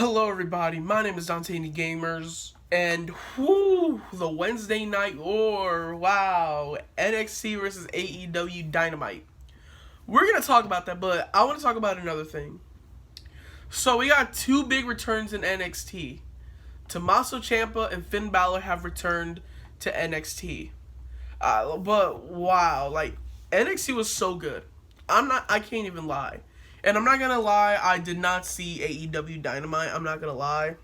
Hello everybody, my name is Dante and the Gamers, and whoo, the Wednesday Night War, wow, NXT versus AEW Dynamite. We're going to talk about that, but I want to talk about another thing. So we got two big returns in NXT. Tommaso Ciampa and Finn Balor have returned to NXT. But wow, like, NXT was so good. I can't even lie. And I'm not gonna lie, I did not see AEW Dynamite. I'm not gonna lie.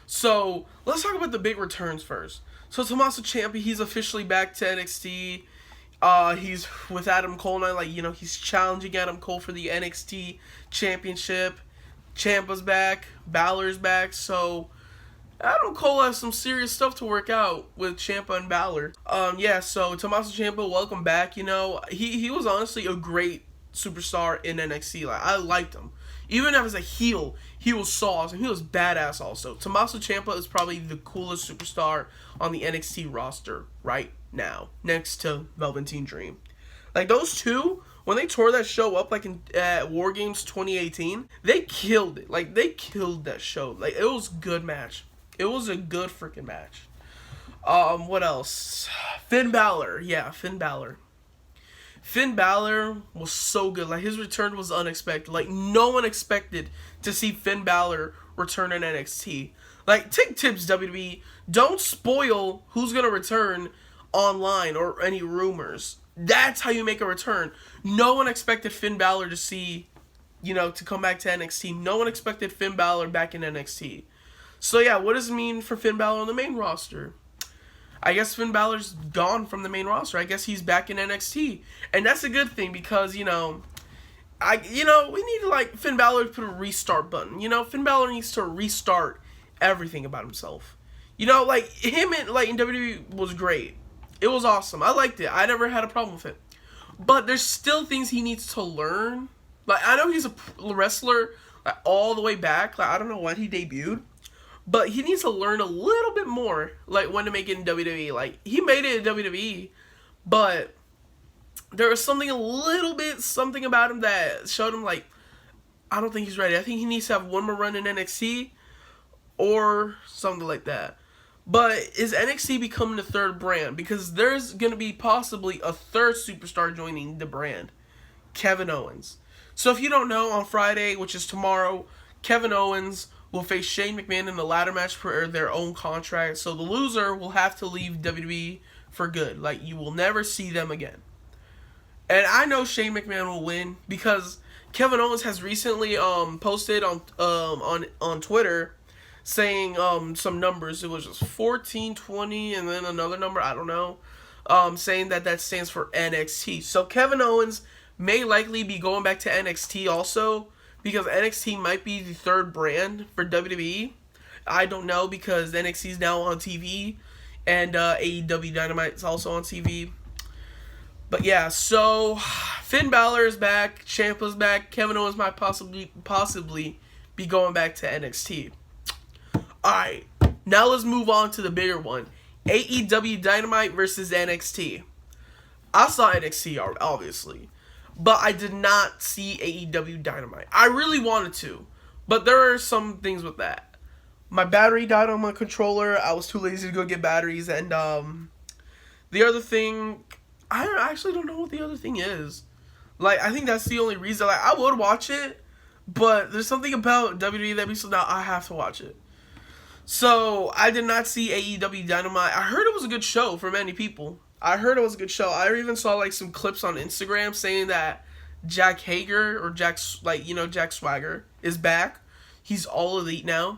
So let's talk about the big returns first. So Tommaso Ciampa, he's officially back to NXT. He's with Adam Cole now. He's challenging Adam Cole for the NXT Championship. Ciampa's back. Balor's back. So Adam Cole has some serious stuff to work out with Ciampa and Balor. So Tommaso Ciampa, welcome back. You know, he was honestly a great superstar in NXT. Like, I liked him. Even as a heel, he was so awesome. He was badass also. Tommaso Ciampa is probably the coolest superstar on the NXT roster right now, next to Velveteen Dream. Like, those two, when they tore that show up, like, at War Games 2018, they killed it. Like, they killed that show. Like, it was a good match. It was a good freaking match. What else? Finn Balor. Yeah, Finn Balor. Finn Balor was so good. Like, his return was unexpected. Like, no one expected to see Finn Balor return in NXT. Like, take tips, WWE. Don't spoil who's going to return online or any rumors. That's how you make a return. No one expected Finn Balor to come back to NXT. No one expected Finn Balor back in NXT. So, yeah, what does it mean for Finn Balor on the main roster? I guess Finn Balor's gone from the main roster. I guess he's back in NXT. And that's a good thing because, we need to, Finn Balor to put a restart button. Finn Balor needs to restart everything about himself. Him in WWE was great. It was awesome. I liked it. I never had a problem with it. But there's still things he needs to learn. Like, I know he's a wrestler, all the way back. I don't know when he debuted. But he needs to learn a little bit more, when to make it in WWE. He made it in WWE, but there was something about him that showed him, I don't think he's ready. I think he needs to have one more run in NXT or something like that. But is NXT becoming the third brand? Because there's going to be possibly a third superstar joining the brand, Kevin Owens. So if you don't know, on Friday, which is tomorrow, Kevin Owens will face Shane McMahon in the ladder match for their own contract. So the loser will have to leave WWE for good. You will never see them again. And I know Shane McMahon will win because Kevin Owens has recently posted on Twitter saying some numbers. It was just 14, 20, and then another number, I don't know, saying that stands for NXT. So Kevin Owens may likely be going back to NXT also, because NXT might be the third brand for WWE. I don't know, because NXT is now on TV, and AEW Dynamite is also on TV. But yeah, so Finn Balor is back, Ciampa's back, Kevin Owens might possibly be going back to NXT. Alright, now let's move on to the bigger one. AEW Dynamite versus NXT. I saw NXT, obviously. But I did not see AEW Dynamite. I really wanted to, but there are some things with that. My battery died on my controller. I was too lazy to go get batteries. And the other thing, I actually don't know what the other thing is. I think that's the only reason. I would watch it, but there's something about WWE that makes so now I have to watch it. So I did not see AEW Dynamite. I heard it was a good show for many people. I even saw some clips on Instagram saying that Jack Hager or Jack Swagger is back. He's all elite now.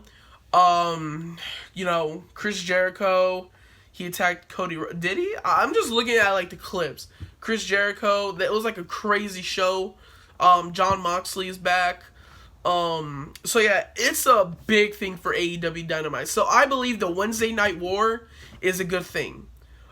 Chris Jericho, he attacked Cody. Did he? I'm just looking at the clips. Chris Jericho, that was a crazy show. John Moxley is back. So yeah, it's a big thing for AEW Dynamite. So I believe the Wednesday Night War is a good thing.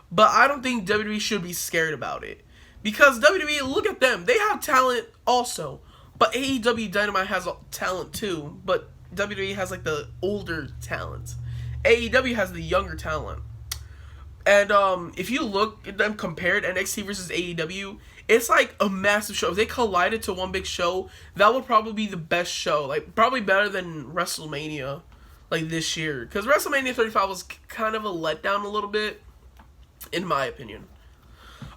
But I don't think WWE should be scared about it. Because WWE, look at them. They have talent also. But AEW Dynamite has talent too. But WWE has the older talent. AEW has the younger talent. And if you look at them compared NXT versus AEW, it's like a massive show. If they collided to one big show, that would probably be the best show. Like, probably better than WrestleMania, like, this year. Because WrestleMania 35 was kind of a letdown a little bit, in my opinion.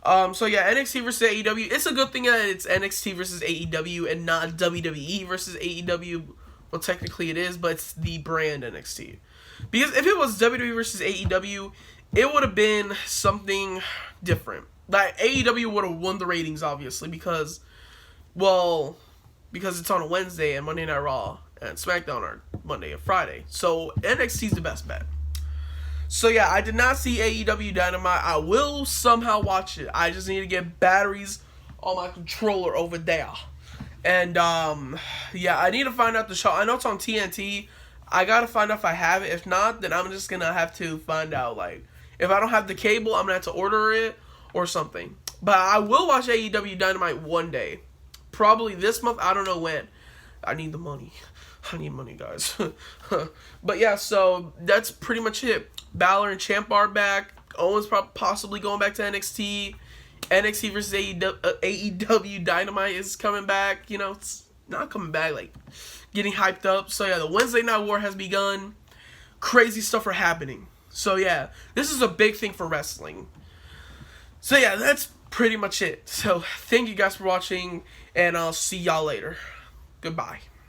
So yeah, NXT versus AEW. It's a good thing that it's NXT versus AEW and not WWE versus AEW. Well, technically it is, but it's the brand NXT. Because if it was WWE versus AEW, it would have been something different. Like, AEW would have won the ratings, obviously, because it's on a Wednesday and Monday Night Raw and SmackDown are Monday and Friday. So NXT's the best bet. So yeah, I did not see AEW Dynamite. I will somehow watch it. I just need to get batteries on my controller over there. And yeah, I need to find out the show. I know it's on TNT. I gotta find out if I have it. If not, then I'm just gonna have to find out. Like, if I don't have the cable, I'm gonna have to order it or something. But I will watch AEW Dynamite one day. Probably this month. I don't know when. I need the money. I need money, guys. But yeah, so that's pretty much it. Balor and Ciampa are back. Owens possibly going back to NXT. NXT versus AEW Dynamite is coming back. You know, it's not coming back, like, getting hyped up. So yeah, the Wednesday Night War has begun. Crazy stuff are happening. So yeah, this is a big thing for wrestling. So yeah, that's pretty much it. So thank you guys for watching, and I'll see y'all later. Goodbye.